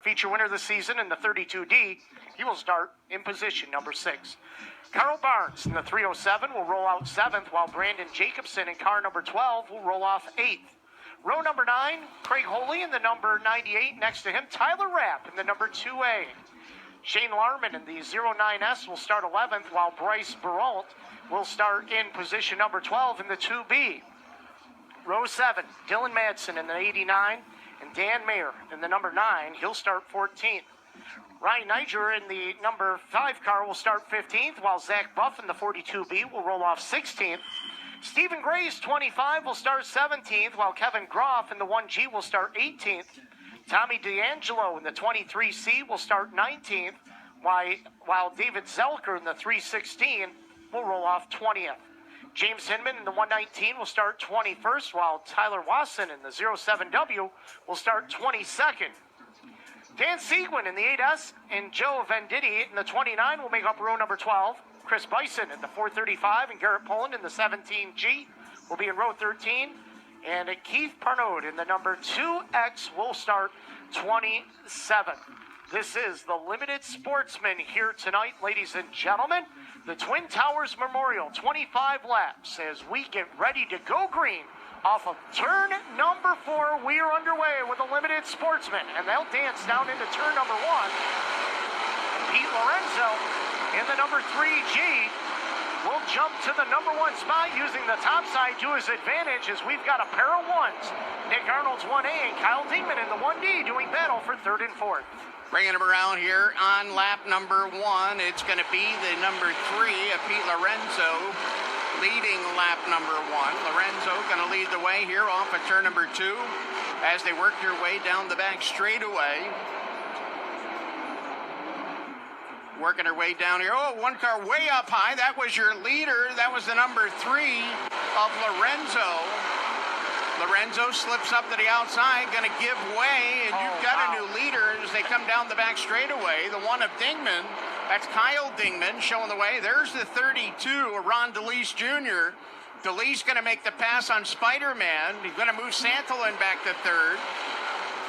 Feature winner this season in the 32D. He will start in position number 6. Carl Barnes in the 307 will roll out 7th, while Brandon Jacobson in car number 12 will roll off 8th. Row number 9, Craig Holy in the number 98. Next to him, Tyler Rapp in the number 2A. Shane Larman in the 09S will start 11th, while Bryce Baralt will start in position number 12 in the 2B. Row 7, Dylan Madsen in the 89, and Dan Mayer in the number 9. He'll start 14th. Ryan Niger in the number 5 car will start 15th, while Zach Buff in the 42B will roll off 16th. Stephen Gray's 25 will start 17th, while Kevin Groff in the 1G will start 18th. Tommy D'Angelo in the 23C will start 19th, while David Zelker in the 316 will roll off 20th. James Hinman in the 119 will start 21st, while Tyler Wasson in the 07W will start 22nd. Dan Seguin in the 8S and Joe Venditti in the 29 will make up row number 12. Chris Bison in the 435 and Garrett Poland in the 17G will be in row 13. And Keith Parnode in the number 2X will start 27. This is the Limited Sportsman here tonight, ladies and gentlemen. The Twin Towers Memorial, 25 laps as we get ready to go green. Off of turn number 4, we are underway with a Limited Sportsman, and they'll dance down into turn number 1. And Pete Lorenzo in the number 3G will jump to the number 1 spot using the top side to his advantage as we've got a pair of 1s. Nick Arnold's 1A and Kyle Dingman in the 1D doing battle for 3rd and 4th. Bringing him around here on lap number 1, it's going to be the number 3 of Pete Lorenzo leading lap number 1. Lorenzo going to lead the way here off of turn number 2 as they work their way down the back straightaway. Working their way down here. Oh, one car way up high. That was your leader. That was the number 3 of Lorenzo. Lorenzo slips up to the outside, going to give way, and you've got a new leader as they come down the back straightaway. The 1 of Dingman. That's Kyle Dingman showing the way. There's the 32, Ron DeLeese Jr. DeLeese going to make the pass on Spider-Man. He's going to move Santolin back to 3rd.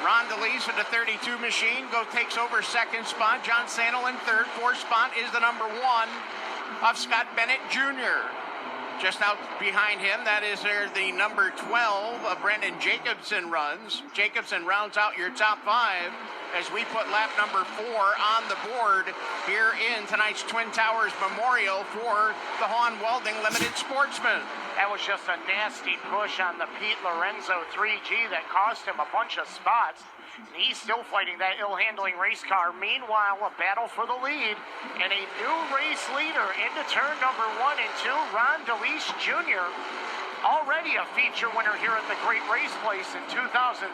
Ron DeLeese with the 32 machine takes over 2nd spot. John Santolin 3rd. 4th spot is the number 1 of Scott Bennett Jr. Just out behind him, that is the number 12 of Brendan Jacobson runs. Jacobson rounds out your top 5 as we put lap number 4 on the board here in tonight's Twin Towers Memorial for the Hahn Welding Limited Sportsman. That was just a nasty push on the Pete Lorenzo 3G that cost him a bunch of spots. And he's still fighting that ill-handling race car. Meanwhile, a battle for the lead and a new race leader into turn number 1 and 2, Ron DeLeese Jr. Already a feature winner here at the Great Race Place in 2020.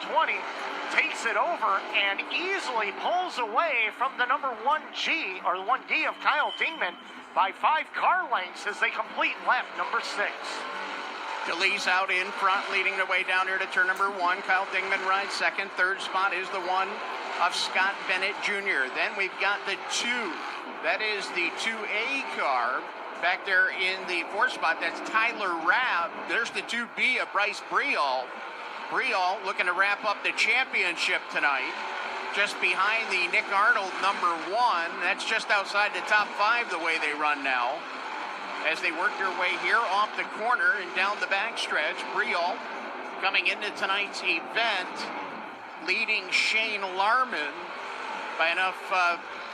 Takes it over and easily pulls away from the number 1G or 1D of Kyle Dingman by 5 car lengths as they complete lap number 6. DeLeese out in front, leading the way down here to turn number 1. Kyle Dingman rides 2nd. 3rd spot is the 1 of Scott Bennett Jr. Then we've got the 2. That is the 2A car. Back there in the 4th spot, that's Tyler Rapp. There's the 2B of Bryce Brial. Brial looking to wrap up the championship tonight. Just behind the Nick Arnold number 1. That's just outside the top 5 the way they run now. As they work their way here off the corner and down the backstretch, Brial coming into tonight's event, leading Shane Larman by enough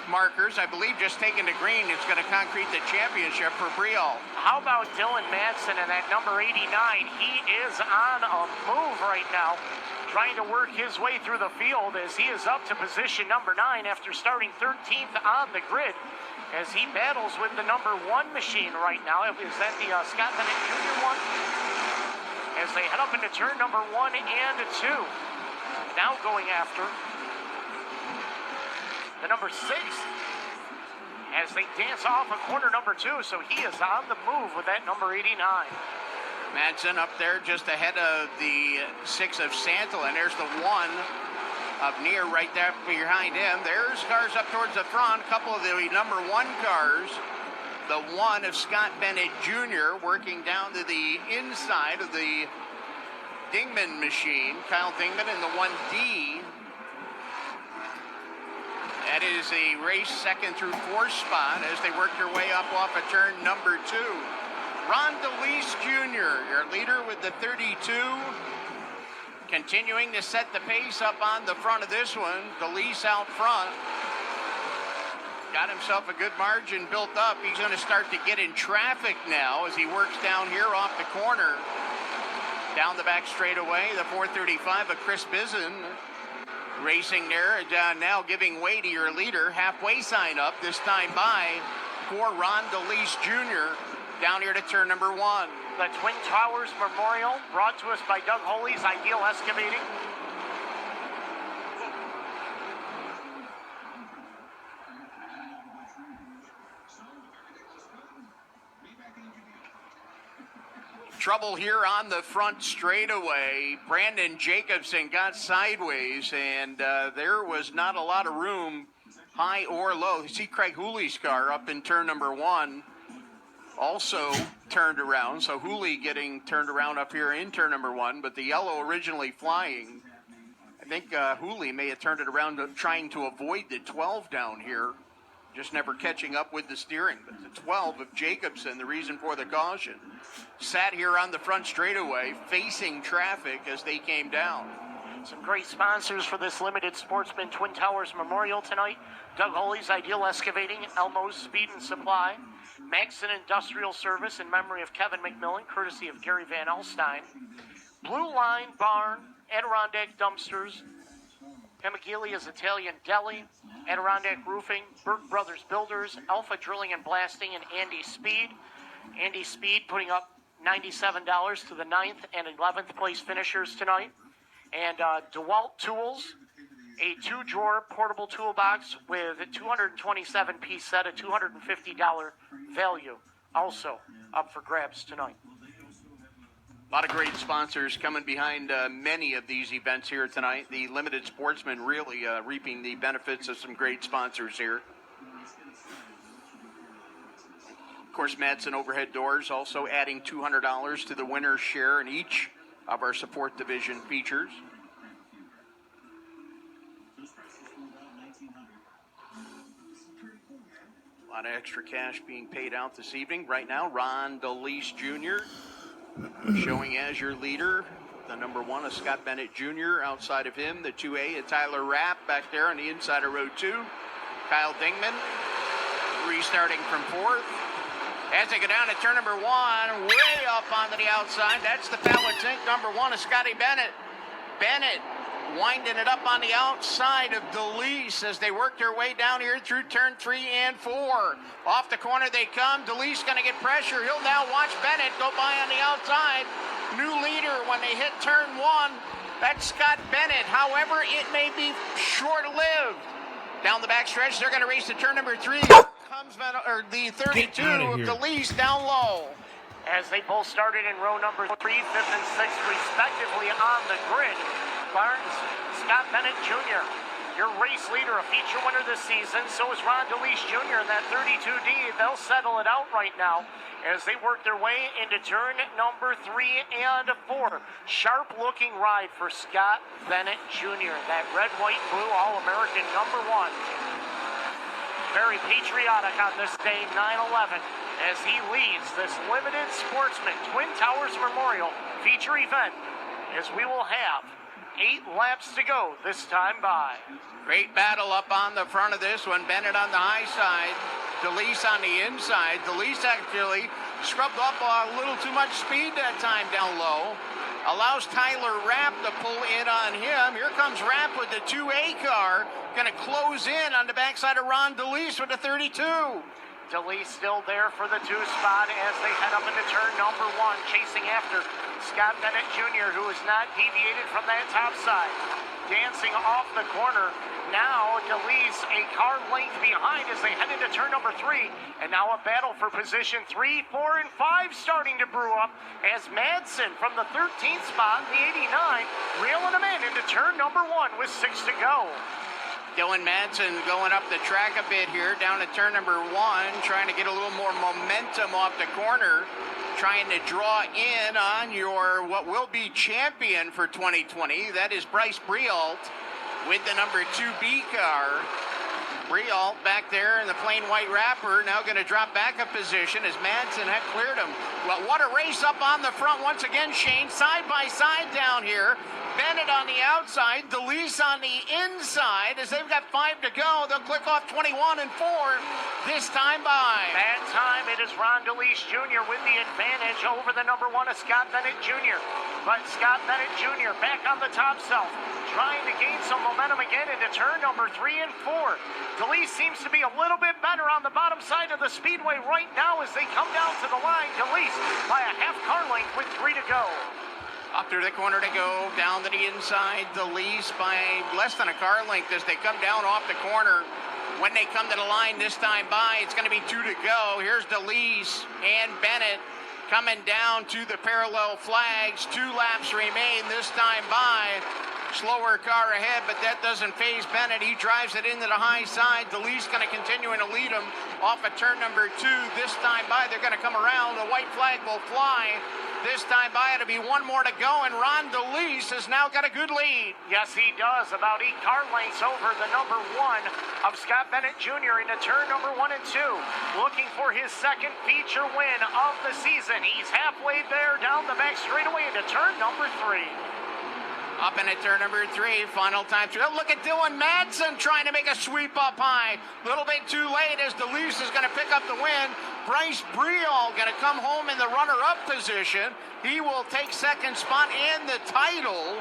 markers. I believe just taking the green is going to concrete the championship for Brial. How about Dylan Madsen and that number 89? He is on a move right now, trying to work his way through the field as he is up to position number 9 after starting 13th on the grid. As he battles with the number 1 machine right now. Is that the Scott Bennett Jr. one? As they head up into turn number 1 and 2. Now going after the number 6 as they dance off of corner number 2. So he is on the move with that number 89. Madsen up there just ahead of the 6 of Santolin. There's the 1 of Neer right there behind him. There's cars up towards the front. A couple of the number 1 cars. The 1 of Scott Bennett Jr. working down to the inside of the Dingman machine. Kyle Dingman in the 1D. That is a race second through fourth spot as they work their way up off of turn number 2. Ron DeLeese Jr., your leader with the 32, continuing to set the pace up on the front of this one. DeLeese out front. Got himself a good margin built up. He's going to start to get in traffic now as he works down here off the corner. Down the back straightaway, the 435 of Chris Bizen racing there. Now giving way to your leader. Halfway sign up this time by for Ron DeLeese Jr. down here to turn number 1. The Twin Towers Memorial brought to us by Doug Holey's Ideal Excavating. Trouble here on the front straightaway. Brandon Jacobson got sideways, and there was not a lot of room, high or low. You see Craig Hooley's car up in turn number 1, also turned around. So Hooley getting turned around up here in turn number 1, but the yellow originally flying. I think Hooley may have turned it around trying to avoid the 12 down here, just never catching up with the steering. But the 12 of Jacobson, the reason for the caution, sat here on the front straightaway facing traffic as they came down. Some great sponsors for this limited Sportsman Twin Towers Memorial tonight. Doug Holey's Ideal Excavating, Elmo's Speed and Supply, Maxon Industrial Service in memory of Kevin McMillan, courtesy of Gary Van Alstyne, Blue Line Barn, Adirondack Dumpsters, Hemagilia's Italian Deli, Adirondack Roofing, Burke Brothers Builders, Alpha Drilling and Blasting, and Andy Speed. Andy Speed putting up $97 to the 9th and 11th place finishers tonight. And DeWalt Tools, a 2-drawer portable toolbox with a 227-piece set, a $250 value, also up for grabs tonight. A lot of great sponsors coming behind many of these events here tonight. The Limited Sportsman really reaping the benefits of some great sponsors here. Of course, Madsen Overhead Doors also adding $200 to the winner's share in each of our support division features. A lot of extra cash being paid out this evening. Right now, Ron DeLeese Jr. showing as your leader. The number 1 is Scott Bennett Jr. Outside of him, the 2A is Tyler Rapp back there on the inside of row 2. Kyle Dingman restarting from 4th. As they go down to turn number 1, way up onto the outside. That's the Fallon Zinc. Number 1 is Scotty Bennett. Bennett winding it up on the outside of DeLeese as they work their way down here through turn 3 and 4. Off the corner they come. DeLeese going to get pressure. He'll now watch Bennett go by on the outside. New leader when they hit turn 1. That's Scott Bennett. However, it may be short-lived. Down the back stretch, they're going to race to turn number 3. Comes the 32 of DeLeese down low. As they both started in row number 3, 5th and 6th, respectively on the grid. Barnes, Scott Bennett Jr., your race leader, a feature winner this season. So is Ron DeLeese Jr. in that 32D. They'll settle it out right now as they work their way into turn number 3 and 4. Sharp-looking ride for Scott Bennett Jr., that red, white, blue All-American number 1. Very patriotic on this day, 9/11, as he leads this limited Sportsman Twin Towers Memorial feature event, as we will have 8 laps to go this time by. Great battle up on the front of this one. Bennett on the high side, DeLeese on the inside. DeLeese actually scrubbed up a little too much speed that time down low. Allows Tyler Rapp to pull in on him. Here comes Rapp with the 2A car. Going to close in on the backside of Ron DeLeese with the 32. DeLeese still there for the 2 spot as they head up into turn number 1, chasing after Scott Bennett Jr., who has not deviated from that top side. Dancing off the corner. Now DeLeese a car length behind as they head into turn number 3. And now a battle for position 3, 4, and 5 starting to brew up as Madsen from the 13th spot, the 89, reeling them in into turn number 1 with 6 to go. Dylan Madsen going up the track a bit here, down to turn number 1, trying to get a little more momentum off the corner, trying to draw in on your what will be champion for 2020. That is Bryce Brialt with the number 2B car. Brial back there in the plain white wrapper, now going to drop back a position as Madsen had cleared him. Well, what a race up on the front once again, Shane, side by side down here. Bennett on the outside, DeLeese on the inside. As they've got 5 to go, they'll click off 21 and 4 this time by. That time it is Ron DeLeese Jr. with the advantage over the number 1 of Scott Bennett Jr. But Scott Bennett Jr. back on the top self, trying to gain some momentum again into turn number 3 and 4. DeLeese seems to be a little bit better on the bottom side of the speedway right now as they come down to the line. DeLeese by a half car length with 3 to go. Up through the corner to go, down to the inside, DeLeese by less than a car length as they come down off the corner. When they come to the line this time by, it's going to be 2 to go. Here's DeLeese and Bennett coming down to the parallel flags. 2 laps remain this time by. Slower car ahead, but that doesn't faze Bennett. He drives it into the high side. DeLeese going to continue to lead him off of turn number 2. This time by, they're going to come around. The white flag will fly. This time by, it'll be 1 more to go, and Ron DeLeese has now got a good lead. Yes, he does. About 8 car lengths over the number 1 of Scott Bennett Jr. into turn number 1 and 2. Looking for his second feature win of the season. He's halfway there down the back straightaway into turn number 3. Up in at turn number 3, final time through. Oh, look at Dylan Madsen trying to make a sweep up high. A little bit too late as DeLeese is going to pick up the win. Bryce Brial going to come home in the runner-up position. He will take second spot and the title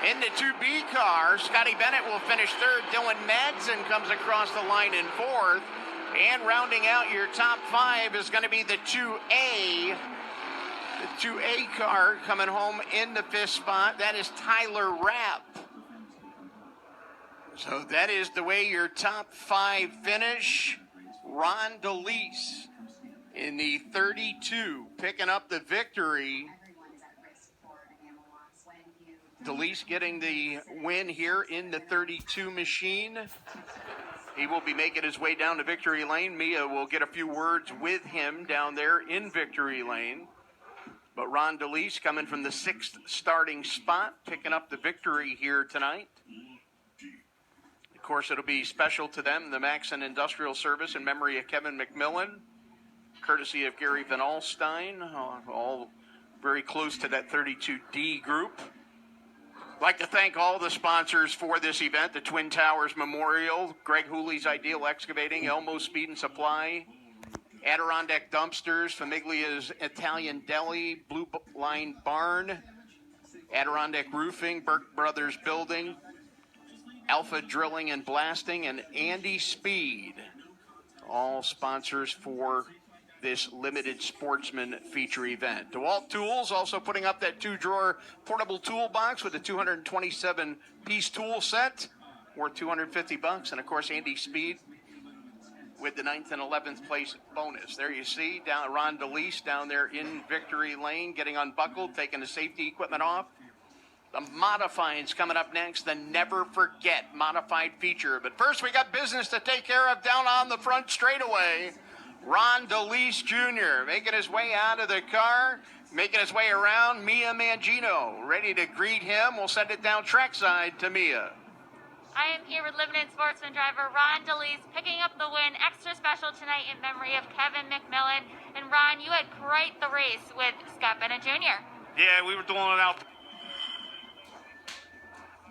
in the 2B car. Scotty Bennett will finish 3rd. Dylan Madsen comes across the line in 4th. And rounding out your top 5 is going to be the 2A. The 2A car coming home in the 5th spot. That is Tyler Rapp. So that is the way your top 5 finish. Ron DeLeese in the 32 picking up the victory. DeLeese getting the win here in the 32 machine. He will be making his way down to victory lane. Mia will get a few words with him down there in victory lane. But Ron DeLeese coming from the 6th starting spot, picking up the victory here tonight. Of course, it'll be special to them, the Maxon Industrial Service in memory of Kevin McMillan, courtesy of Gary Van Alstyne, all very close to that 32D group. I'd like to thank all the sponsors for this event, the Twin Towers Memorial, Greg Hooley's Ideal Excavating, Elmo Speed and Supply, Adirondack Dumpsters, Famiglia's Italian Deli, Blue Line Barn, Adirondack Roofing, Burke Brothers Building, Alpha Drilling and Blasting, and Andy Speed. All sponsors for this limited sportsman feature event. DeWalt Tools also putting up that 2-drawer portable toolbox with a 227-piece tool set worth $250. And of course, Andy Speed with the 9th and 11th place bonus. There you see down Ron DeLeese down there in victory lane, getting unbuckled, taking the safety equipment off. The modifying's coming up next, the Never Forget modified feature. But first, we got business to take care of down on the front straightaway. Ron DeLeese Jr. making his way out of the car, making his way around. Mia Mangino ready to greet him. We'll send it down trackside to Mia. I am here with limited sportsman driver Ron DeLeese, picking up the win extra special tonight in memory of Kevin McMillan. And Ron, you had quite the race with Scott Bennett Jr. Yeah, we were doing it out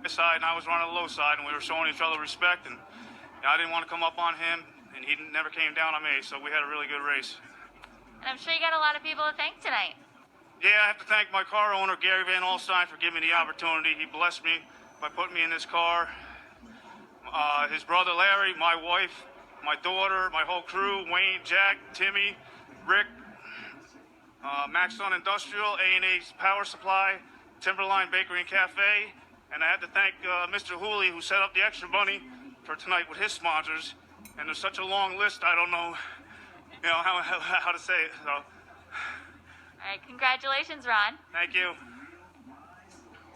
the side, and I was running the low side, and we were showing each other respect. And I didn't want to come up on him, and he never came down on me, so we had a really good race. And I'm sure you got a lot of people to thank tonight. Yeah, I have to thank my car owner, Gary Van Alstyne, for giving me the opportunity. He blessed me by putting me in this car. His brother Larry, my wife, my daughter, my whole crew, Wayne, Jack, Timmy, Rick, Maxon Industrial, A&H Power Supply, Timberline Bakery and Cafe, and I had to thank Mr. Hooley, who set up the extra money for tonight with his sponsors. And there's such a long list, I don't know, how to say it. So. All right, congratulations, Ron. Thank you.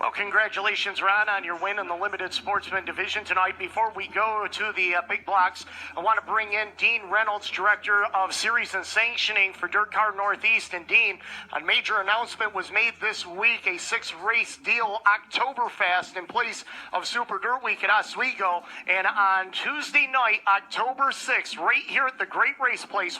Well, congratulations, Ron, on your win in the Limited Sportsman Division tonight. Before we go to the big blocks, I want to bring in Dean Reynolds, Director of Series and Sanctioning for Dirt Car Northeast. And Dean, a major announcement was made this week, a 6-race deal, Oktoberfest, in place of Super Dirt Week at Oswego. And on Tuesday night, October 6th, right here at the Great Race Place,